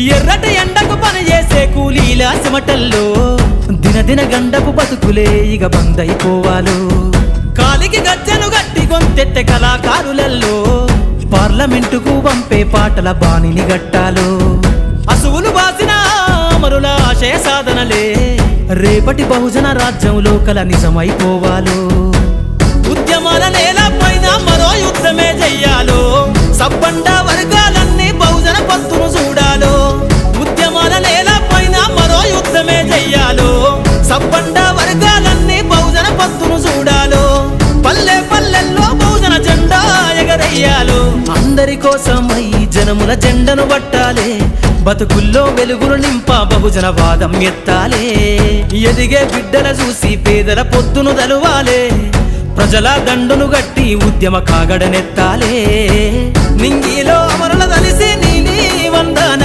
ఎర్రటి ఎండకు పని చేసే కూలీల సిమటల్లో దినదిన గండపు బతుకులే ఇక బందైపోవాలో కాలికి గజ్జను గట్టి గొంతెత్తె కళాకారులల్లో పార్లమెంటుకు పంపే పాటల బాణిని గట్టాలో అసువులు బాసిన అమరుల ఆశయ సాధనలే రేపటి బహుజన రాజ్యంలో కల నిజమైపోవాలో ఉద్యమాల నేల పైన మరో యుద్ధమే చెయ్యాలో సబ్బండ వర్గాలన్నీ బహుజన పంతును చూడాలో ఉద్యమాల నేల పైన మరో యుద్ధమే చెయ్యాలో సబ్బండ వర్గాలన్నీ బహుజన పంతును చూడాలో పల్లె పల్లెల్లో బహుజన జెండా ఎగరయ్యాలో అందరి కోసమై జనముల జెండను పట్టాలే బతుకుల్లో వెలుగులు నింప బహుజన వాదం ఎత్తాలే ఎదిగే బిడ్డల చూసి పేదల పొద్దును దలువాలే ప్రజల దండును గట్టి ఉద్యమ కాగడనెత్తాలే నింగిలో అమరుల దలిసి నీలి వందన